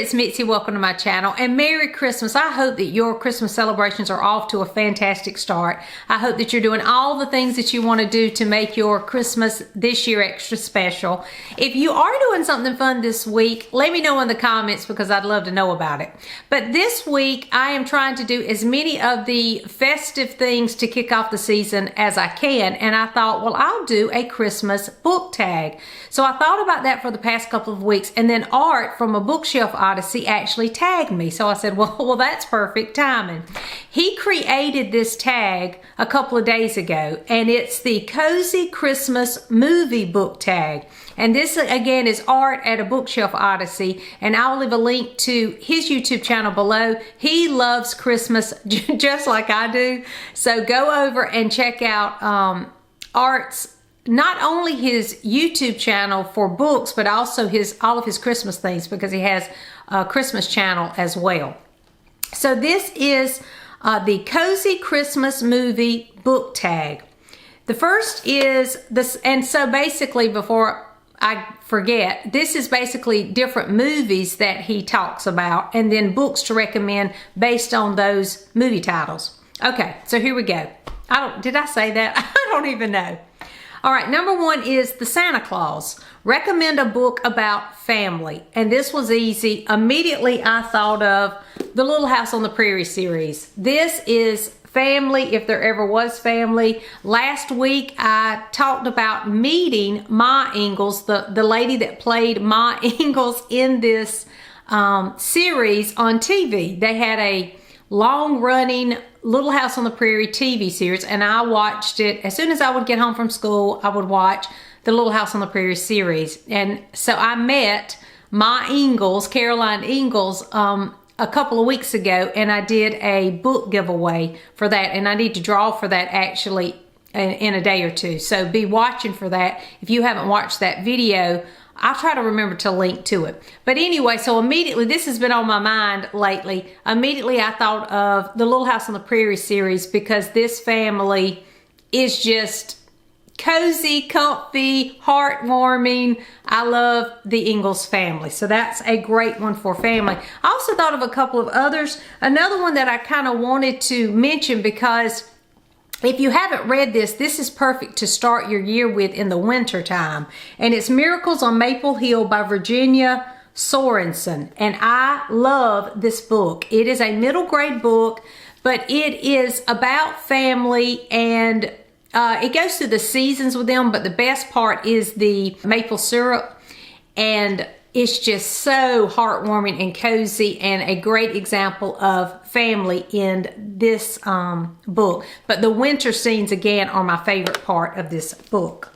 it's Mitzi. Welcome to my channel and Merry Christmas. I hope that your Christmas celebrations are off to a fantastic start. I hope that you're doing all the things that you want to do to make your Christmas this year extra special. If you are doing something fun this week, let me know in the comments because I'd love to know about it. But this week I am trying to do as many of the festive things to kick off the season as I can, and I thought, well, I'll do a Christmas book tag. So I thought about that for the past couple of weeks, and then Art from a Bookshelf Odyssey actually tagged me. So I said, well, that's perfect timing. He created this tag a couple of days ago, and it's the Cozy Christmas Movie book tag. And this again is Art at a Bookshelf Odyssey, and I'll leave a link to his YouTube channel below. He loves Christmas just like I do. So go over and check out Art's, not only his YouTube channel for books, but also all of his Christmas things, because he has a Christmas channel as well. So this is the Cozy Christmas Movie book tag. The first is this, and so basically, before I forget, this is basically different movies that he talks about, and then books to recommend based on those movie titles. Okay, so here we go. Did I say that? I don't even know. All right, number one is The Santa Claus. Recommend a book about family. And this was easy. Immediately I thought of the Little House on the Prairie series. This is family if there ever was family. Last week I talked about meeting Ma Ingalls, the lady that played Ma Ingalls in this series on TV. They had a long-running Little House on the Prairie TV series, and I watched it as soon as I would get home from school. I would watch the Little House on the Prairie series, and so I met Ma Ingalls, Caroline Ingalls, a couple of weeks ago, and I did a book giveaway for that, and I need to draw for that actually in a day or two. So be watching for that. If you haven't watched that video, I'll try to remember to link to it. But anyway, so immediately, this has been on my mind lately. Immediately I thought of the Little House on the Prairie series, because this family is just cozy, comfy, heartwarming. I love the Ingalls family. So that's a great one for family. I also thought of a couple of others. Another one that I kind of wanted to mention, because if you haven't read this, this is perfect to start your year with in the winter time. And it's Miracles on Maple Hill by Virginia Sorensen. And I love this book. It is a middle grade book, but it is about family, and it goes through the seasons with them, but the best part is the maple syrup, and it's just so heartwarming and cozy, and a great example of family in this book. But the winter scenes, again, are my favorite part of this book.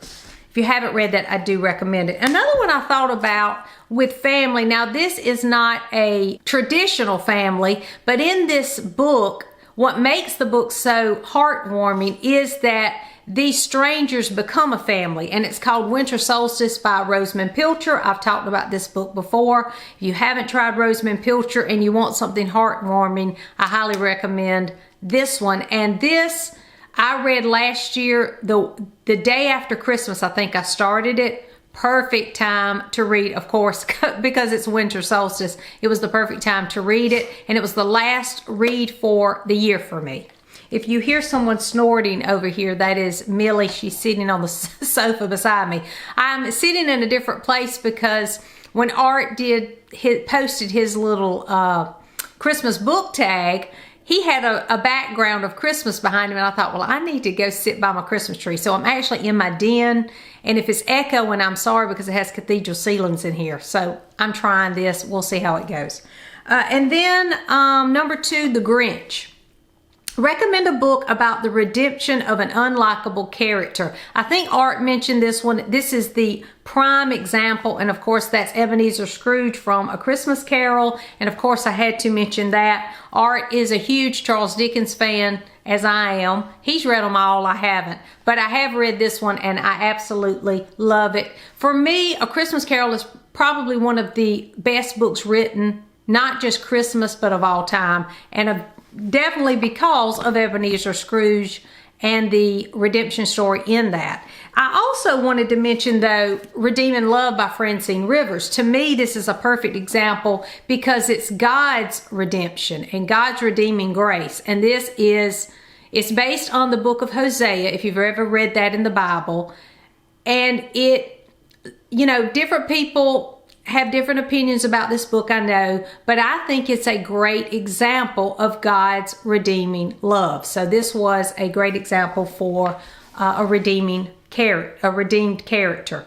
If you haven't read that, I do recommend it. Another one I thought about with family, now this is not a traditional family, but in this book, what makes the book so heartwarming is that these strangers become a family, and it's called Winter Solstice by Rosamund Pilcher. I've talked about this book before. If you haven't tried Rosamund Pilcher and you want something heartwarming, I highly recommend this one. And this I read last year, the day after Christmas, I think I started it. Perfect time to read, of course, because it's winter solstice. It was the perfect time to read it, and it was the last read for the year for me. If you hear someone snorting over here, that is Millie. She's sitting on the sofa beside me. I'm sitting in a different place because when Art posted his little Christmas book tag, he had a background of Christmas behind him, and I thought, well, I need to go sit by my Christmas tree. So I'm actually in my den, and if it's echoing, I'm sorry, because it has cathedral ceilings in here. So I'm trying this. We'll see how it goes. And then number two, The Grinch. Recommend a book about the redemption of an unlikable character. I think Art mentioned this one. This is the prime example, and of course that's Ebenezer Scrooge from A Christmas Carol, and of course I had to mention that. Art is a huge Charles Dickens fan, as I am. He's read them all, I haven't, but I have read this one and I absolutely love it. For me, A Christmas Carol is probably one of the best books written, not just Christmas, but of all time, and definitely because of Ebenezer Scrooge and the redemption story in that. I also wanted to mention, though, Redeeming Love by Francine Rivers. To me, this is a perfect example because it's God's redemption and God's redeeming grace. And it's based on the book of Hosea, if you've ever read that in the Bible. And different people have different opinions about this book, I know, but I think it's a great example of God's redeeming love. So this was a great example for a redeemed character.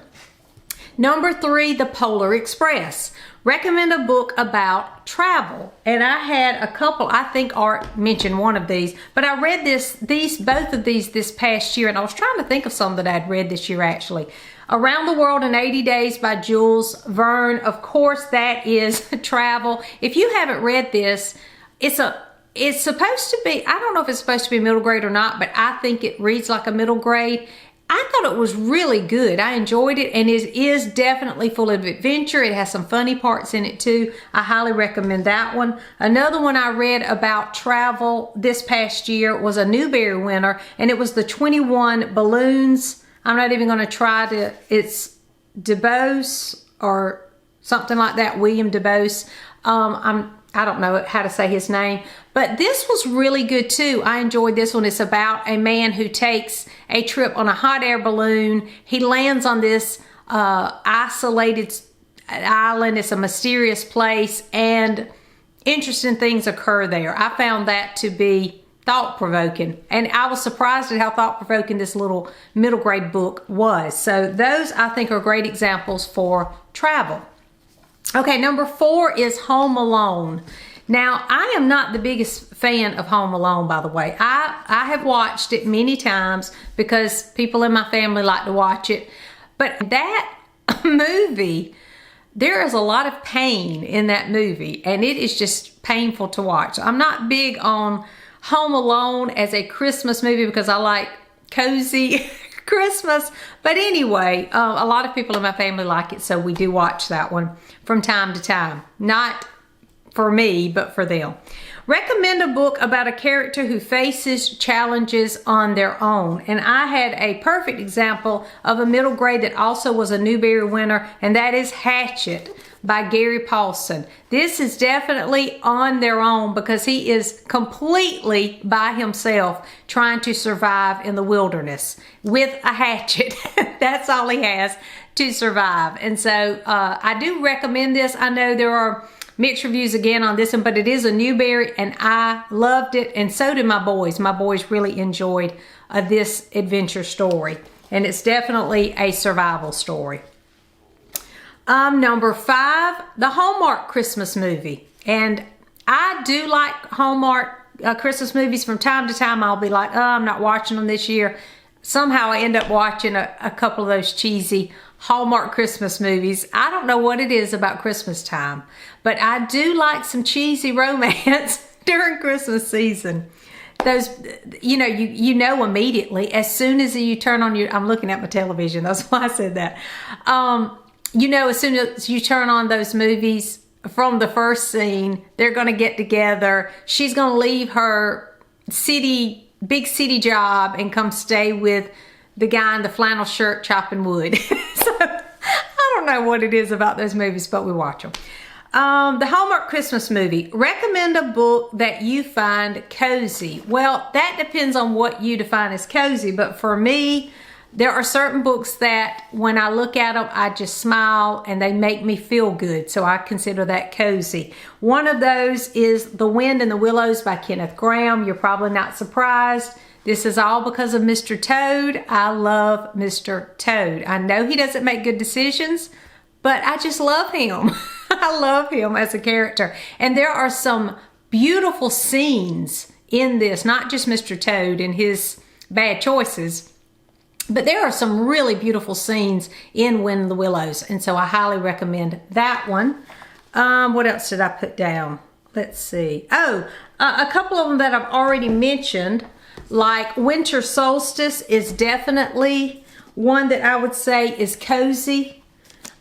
Number 3, The Polar Express. Recommend a book about travel. And I had a couple, I think Art mentioned one of these, but I read both of these this past year, and I was trying to think of some that I'd read this year actually. Around the World in 80 Days by Jules Verne. Of course, that is travel. If you haven't read this, it's supposed to be, I don't know if it's supposed to be middle grade or not, but I think it reads like a middle grade. I thought it was really good. I enjoyed it, and it is definitely full of adventure. It has some funny parts in it too. I highly recommend that one. Another one I read about travel this past year was a Newbery winner, and it was the 21 Balloons. I'm not even going to try to, it's DeBose or something like that, William DeBose. I don't know how to say his name, but this was really good too. I enjoyed this one. It's about a man who takes a trip on a hot air balloon. He lands on this isolated island. It's a mysterious place, and interesting things occur there. I found that to be thought-provoking, and I was surprised at how thought-provoking this little middle grade book was. So those I think are great examples for travel. Okay, number 4 is Home Alone. Now, I am not the biggest fan of Home Alone, by the way. I have watched it many times because people in my family like to watch it, but that movie, there is a lot of pain in that movie, and it is just painful to watch. I'm not big on Home Alone as a Christmas movie because I like cozy Christmas. But anyway, a lot of people in my family like it, so we do watch that one from time to time. Not for me, but for them. Recommend a book about a character who faces challenges on their own. And I had a perfect example of a middle grade that also was a Newbery winner, and that is Hatchet by Gary Paulson. This is definitely on their own because he is completely by himself trying to survive in the wilderness with a hatchet. That's all he has to survive. And so I do recommend this. I know there are mixed reviews again on this one, but it is a Newbery, and I loved it, and so did my boys. My boys really enjoyed this adventure story, and it's definitely a survival story. Number 5, the Hallmark Christmas Movie. And I do like Hallmark Christmas movies. From time to time, I'll be like, oh, I'm not watching them this year. Somehow I end up watching a couple of those cheesy Hallmark Christmas movies. I don't know what it is about Christmas time, but I do like some cheesy romance during Christmas season. Those, you know immediately, as soon as you turn on I'm looking at my television, that's why I said that. As soon as you turn on those movies, from the first scene, they're going to get together. She's going to leave her big city job and come stay with the guy in the flannel shirt chopping wood. So I don't know what it is about those movies, but we watch them. The Hallmark Christmas Movie. Recommend a book that you find cozy. Well, that depends on what you define as cozy, but for me, there are certain books that when I look at them, I just smile and they make me feel good. So I consider that cozy. One of those is The Wind in the Willows by Kenneth Grahame. You're probably not surprised. This is all because of Mr. Toad. I love Mr. Toad. I know he doesn't make good decisions, but I just love him. I love him as a character. And there are some beautiful scenes in this, not just Mr. Toad and his bad choices, but there are some really beautiful scenes in Wind in the Willows, and so I highly recommend that one. What else did I put down? Let's see. Oh, a couple of them that I've already mentioned, like Winter Solstice is definitely one that I would say is cozy.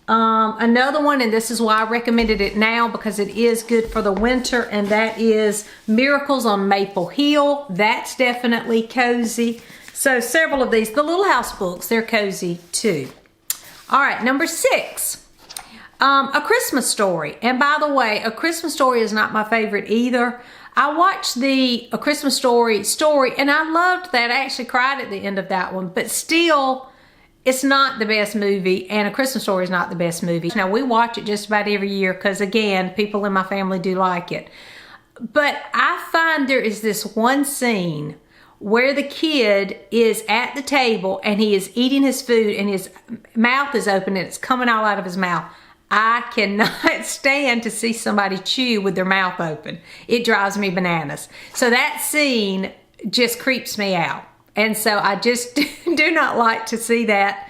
Another one, and this is why I recommended it now because it is good for the winter, and that is Miracles on Maple Hill. That's definitely cozy. So several of these, the Little House books, they're cozy too. All right, number 6, A Christmas Story. And by the way, A Christmas Story is not my favorite either. I watched the A Christmas Story and I loved that. I actually cried at the end of that one, but still, it's not the best movie, and A Christmas Story is not the best movie. Now, we watch it just about every year because, again, people in my family do like it. But I find there is this one scene where the kid is at the table and he is eating his food and his mouth is open and it's coming all out of his mouth. I cannot stand to see somebody chew with their mouth open. It drives me bananas. So that scene just creeps me out. And so I just do not like to see that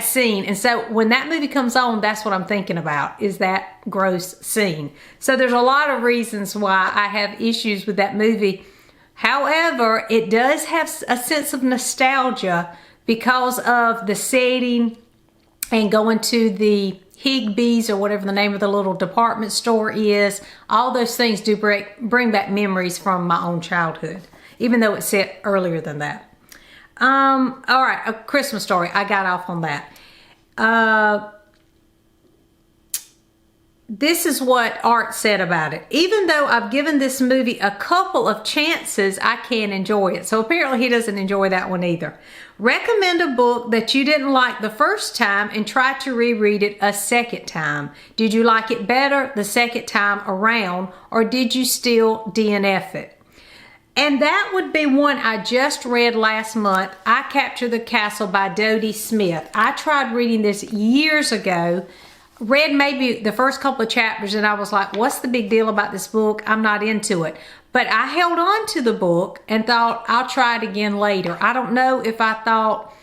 scene. And so when that movie comes on, that's what I'm thinking about, is that gross scene. So there's a lot of reasons why I have issues with that movie. However, it does have a sense of nostalgia because of the setting and going to the Higbee's or whatever the name of the little department store is. All those things do bring back memories from my own childhood, even though it's set earlier than that. All right, A Christmas Story. I got off on that. This is what Art said about it. Even though I've given this movie a couple of chances, I can't enjoy it. So apparently he doesn't enjoy that one either. Recommend a book that you didn't like the first time and try to reread it a second time. Did you like it better the second time around, or did you still DNF it? And that would be one I just read last month, I Capture the Castle by Dodie Smith. I tried reading this years ago, read maybe the first couple of chapters, and I was like, what's the big deal about this book? I'm not into it. But I held on to the book and thought, I'll try it again later. I don't know if I thought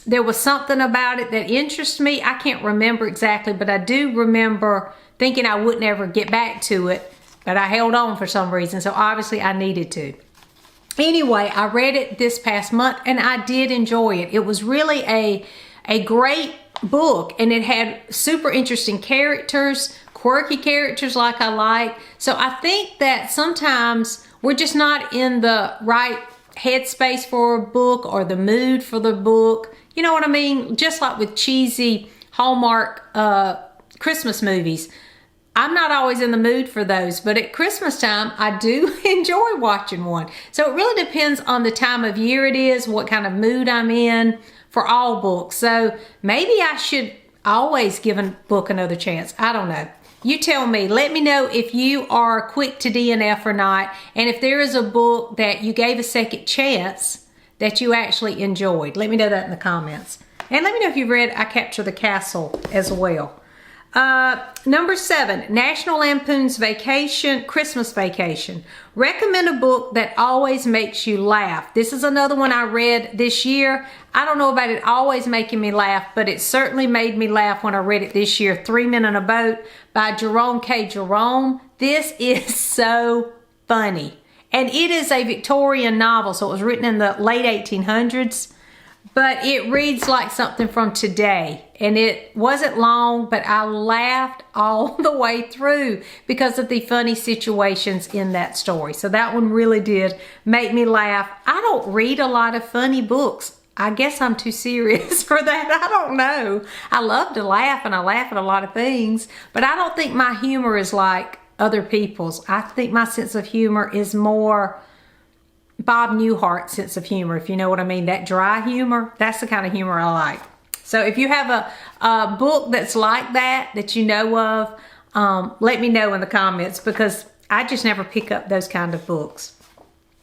there was something about it that interests me. I can't remember exactly, but I do remember thinking I wouldn't ever get back to it, but I held on for some reason, so obviously I needed to. Anyway, I read it this past month and I did enjoy it. It was really a great book, and it had super interesting characters, quirky characters like I like. So I think that sometimes we're just not in the right headspace for a book or the mood for the book. You know what I mean? Just like with cheesy Hallmark Christmas movies. I'm not always in the mood for those, but at Christmas time, I do enjoy watching one. So it really depends on the time of year it is, what kind of mood I'm in for all books. So maybe I should always give a book another chance. I don't know. You tell me. Let me know if you are quick to DNF or not, and if there is a book that you gave a second chance that you actually enjoyed. Let me know that in the comments. And let me know if you've read I Capture the Castle as well. Number 7, National Lampoon's Christmas Vacation. Recommend a book that always makes you laugh. This is another one I read this year. I don't know about it always making me laugh, but it certainly made me laugh when I read it this year. 3 Men in a Boat by Jerome K. Jerome. This is so funny. And it is a Victorian novel, so it was written in the late 1800s. But it reads like something from today. And it wasn't long, but I laughed all the way through because of the funny situations in that story. So that one really did make me laugh. I don't read a lot of funny books. I guess I'm too serious for that. I don't know. I love to laugh, and I laugh at a lot of things. But I don't think my humor is like other people's. I think my sense of humor is more Bob Newhart's sense of humor, if you know what I mean. That dry humor, that's the kind of humor I like. So if you have a book that's like that you know of, let me know in the comments, because I just never pick up those kind of books.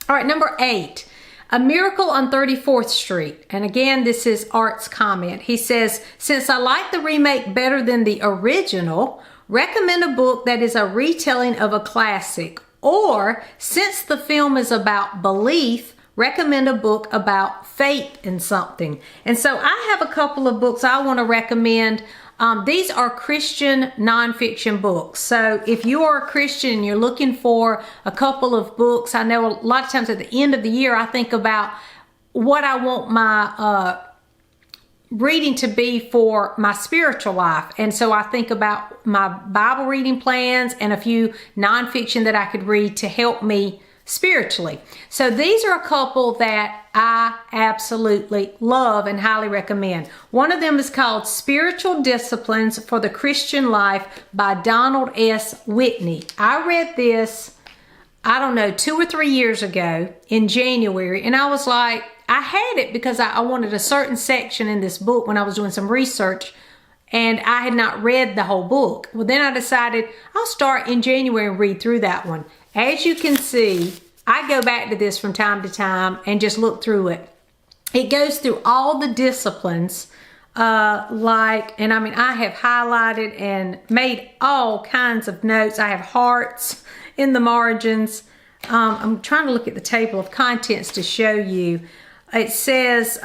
All right, number 8, A Miracle on 34th Street. And again, this is Art's comment. He says, since I like the remake better than the original, recommend a book that is a retelling of a classic. Or, since the film is about belief, recommend a book about faith in something. And so I have a couple of books I want to recommend. These are Christian nonfiction books. So if you are a Christian and you're looking for a couple of books, I know a lot of times at the end of the year, I think about what I want my reading to be for my spiritual life. And so I think about my Bible reading plans and a few nonfiction that I could read to help me spiritually. So these are a couple that I absolutely love and highly recommend. One of them is called Spiritual Disciplines for the Christian Life by Donald S. Whitney. I read this, I don't know, 2 or 3 years ago in January, and I was like, I had it because I wanted a certain section in this book when I was doing some research, and I had not read the whole book. Well, then I decided I'll start in January and read through that one. As you can see, I go back to this from time to time and just look through it. It goes through all the disciplines, and I mean, I have highlighted and made all kinds of notes. I have hearts in the margins. I'm trying to look at the table of contents to show you. It says,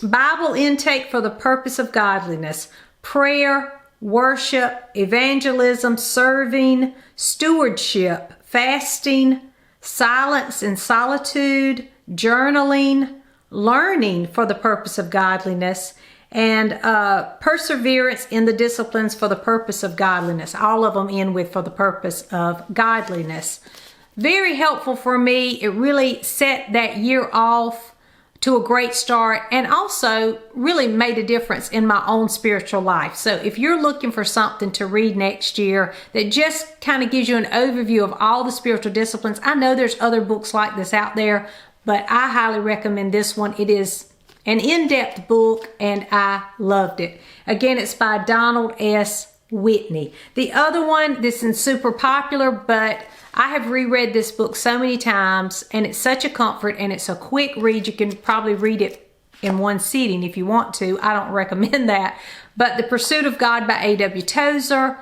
Bible intake for the purpose of godliness, prayer, worship, evangelism, serving, stewardship, fasting, silence and solitude, journaling, learning for the purpose of godliness, and perseverance in the disciplines for the purpose of godliness. All of them end with for the purpose of godliness. Very helpful for me. It really set that year off to a great start, and also really made a difference in my own spiritual life. So if you're looking for something to read next year that just kind of gives you an overview of all the spiritual disciplines, I know there's other books like this out there, but I highly recommend this one. It is an in-depth book, and I loved it. Again, it's by Donald S. Whitney. The other one, this is super popular, but I have reread this book so many times, and it's such a comfort, and it's a quick read. You can probably read it in one sitting if you want to. I don't recommend that. But The Pursuit of God by A.W. Tozer.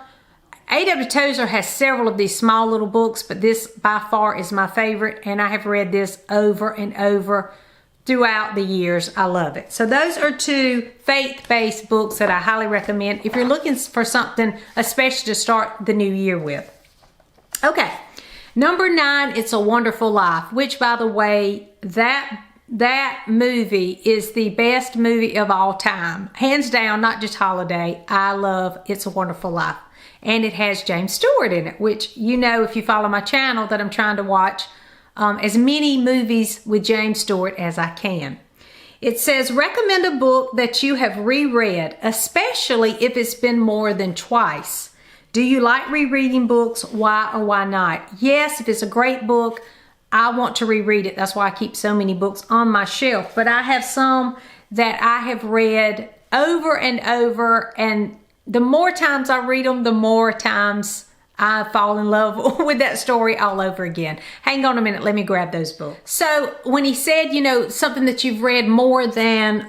A.W. Tozer has several of these small little books, but this by far is my favorite, and I have read this over and over throughout the years. I love it. So those are 2 faith-based books that I highly recommend if you're looking for something especially to start the new year with. Okay. Number 9, It's a Wonderful Life, which, by the way, that movie is the best movie of all time. Hands down, not just holiday. I love It's a Wonderful Life. And it has James Stewart in it, which you know if you follow my channel that I'm trying to watch as many movies with James Stewart as I can. It says, recommend a book that you have reread, especially if it's been more than twice. Do you like rereading books? Why or why not? Yes, if it's a great book, I want to reread it. That's why I keep so many books on my shelf. But I have some that I have read over and over, and the more times I read them, the more times I fall in love with that story all over again. Hang on a minute, let me grab those books. So when he said, you know, something that you've read more than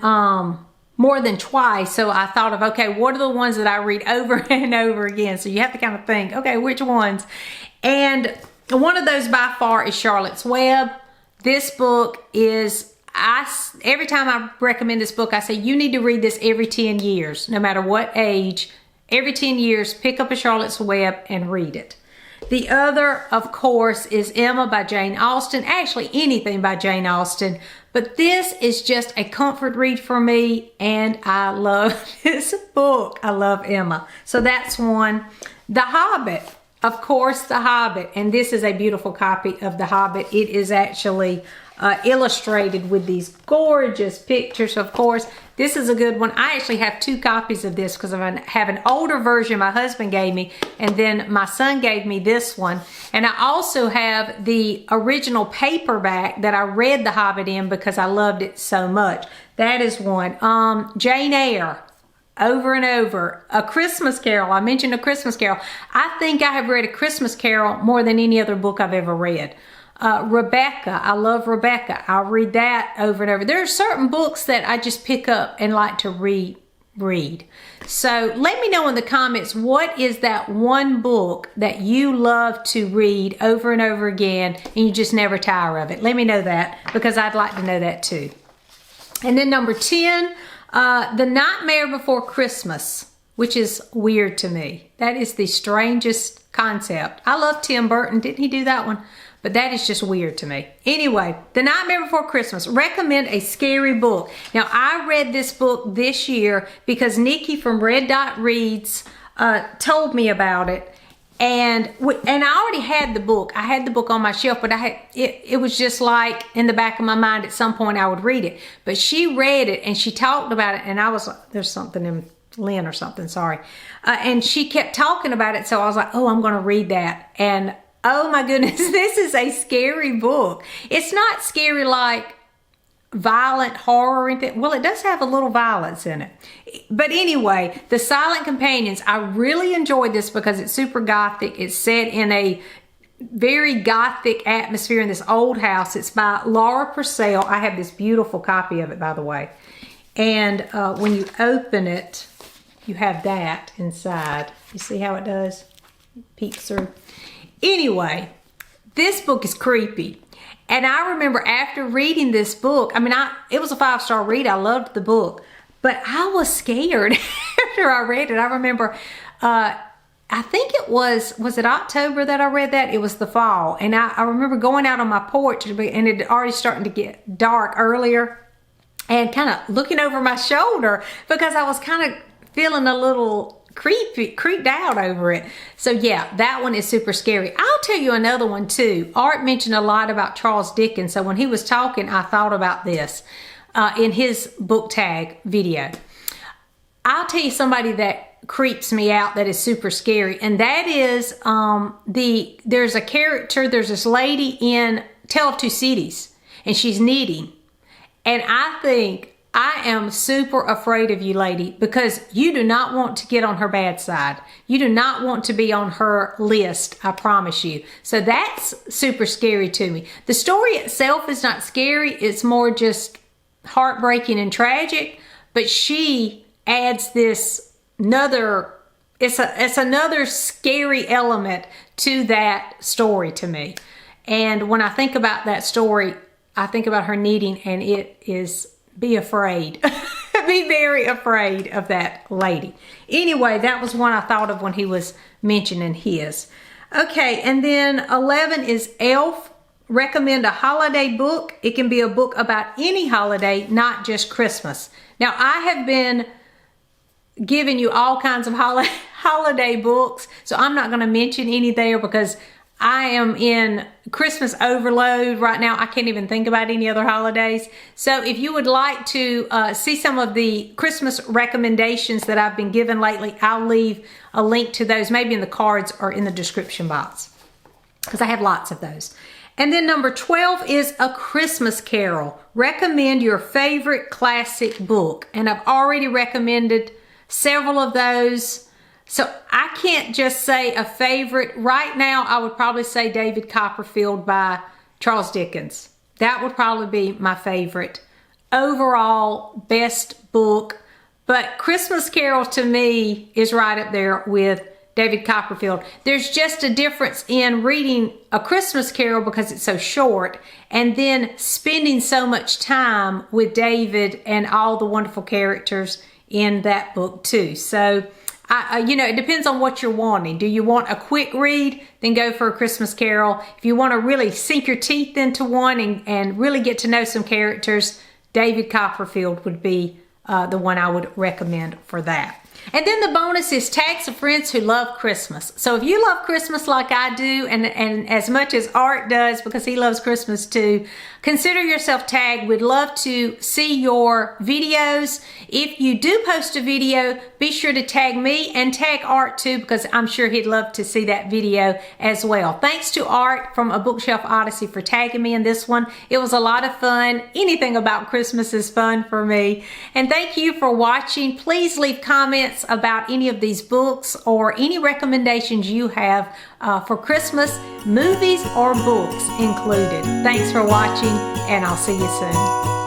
twice, so I thought of, okay, what are the ones that I read over and over again? So you have to kind of think, okay, which ones? And one of those by far is Charlotte's Web. This book is, every time I recommend this book, I say you need to read this every 10 years, no matter what age. Every 10 years, pick up a Charlotte's Web and read it. The other, of course, is Emma by Jane Austen. Actually, anything by Jane Austen. But this is just a comfort read for me, and I love this book. I love Emma. So that's one. The Hobbit. Of course, The Hobbit. And this is a beautiful copy of The Hobbit. It is actually illustrated with these gorgeous pictures, of course. This is a good one. I actually have 2 copies of this because I have an older version my husband gave me, and then my son gave me this one. And I also have the original paperback that I read The Hobbit in because I loved it so much. That is one. Jane Eyre. Over and over. A Christmas Carol. I mentioned A Christmas Carol. I think I have read A Christmas Carol more than any other book I've ever read. Rebecca. I love Rebecca. I'll read that over and over. There are certain books that I just pick up and like to reread. So let me know in the comments, what is that one book that you love to read over and over again and you just never tire of it? Let me know that, because I'd like to know that too. And then number 10, The Nightmare Before Christmas, which is weird to me. That is the strangest concept. I love Tim Burton. Didn't he do that one? But that is just weird to me. Anyway, The Nightmare Before Christmas. Recommend a scary book. Now, I read this book this year because Nikki from Red Dot Reads told me about it. And I already had the book. I had the book on my shelf, but it was just like in the back of my mind at some point I would read it. But she read it and she talked about it, and I was like, there's something in Lynn or something, sorry. And she kept talking about it, so I was like, oh, I'm going to read that. And oh my goodness, this is a scary book. It's not scary like violent horror or anything. Well, it does have a little violence in it. But anyway, The Silent Companions, I really enjoyed this because it's super gothic. It's set in a very gothic atmosphere in this old house. It's by Laura Purcell. I have this beautiful copy of it, by the way. And when you open it, you have that inside. You see how it does? Peeks through. Anyway, this book is creepy. And I remember after reading this book, I mean, it was a 5-star read. I loved the book. But I was scared after I read it. I remember, I think it was it October that I read that? It was the fall. And I remember going out on my porch and it had already starting to get dark earlier. And kind of looking over my shoulder because I was kind of feeling a little creeped out over it. So yeah, that one is super scary. I'll tell you another one too. Art mentioned a lot about Charles Dickens. So when he was talking, I thought about this in his book tag video. I'll tell you somebody that creeps me out that is super scary. And that is there's a character, there's this lady in Tale of Two Cities and she's knitting. And I think I am super afraid of you, lady, because you do not want to get on her bad side. You do not want to be on her list, I promise you. So that's super scary to me. The story itself is not scary. It's more just heartbreaking and tragic. But she adds this it's another scary element to that story to me. And when I think about that story, I think about her knitting, and it is, be afraid. Be very afraid of that lady. Anyway, that was one I thought of when he was mentioning his. Okay, and then 11 is Elf. Recommend a holiday book. It can be a book about any holiday, not just Christmas. Now, I have been giving you all kinds of holiday books, so I'm not going to mention any there because I am in Christmas overload right now. I can't even think about any other holidays. So if you would like to see some of the Christmas recommendations that I've been given lately, I'll leave a link to those, maybe in the cards or in the description box, because I have lots of those. And then number 12 is A Christmas Carol. Recommend your favorite classic book. And I've already recommended several of those. So I can't just say a favorite. Right now, I would probably say David Copperfield by Charles Dickens. That would probably be my favorite. Overall, best book. But Christmas Carol to me is right up there with David Copperfield. There's just a difference in reading A Christmas Carol because it's so short, and then spending so much time with David and all the wonderful characters in that book too. So it depends on what you're wanting. Do you want a quick read? Then go for A Christmas Carol. If you want to really sink your teeth into one and really get to know some characters, David Copperfield would be the one I would recommend for that. And then the bonus is tag some friends who love Christmas. So if you love Christmas like I do, and as much as Art does because he loves Christmas too, consider yourself tagged. We'd love to see your videos. If you do post a video, be sure to tag me and tag Art too, because I'm sure he'd love to see that video as well. Thanks to Art from A Bookshelf Odyssey for tagging me in this one. It was a lot of fun. Anything about Christmas is fun for me. And thank you for watching. Please leave comments about any of these books or any recommendations you have for Christmas, movies or books included. Thanks for watching, and I'll see you soon.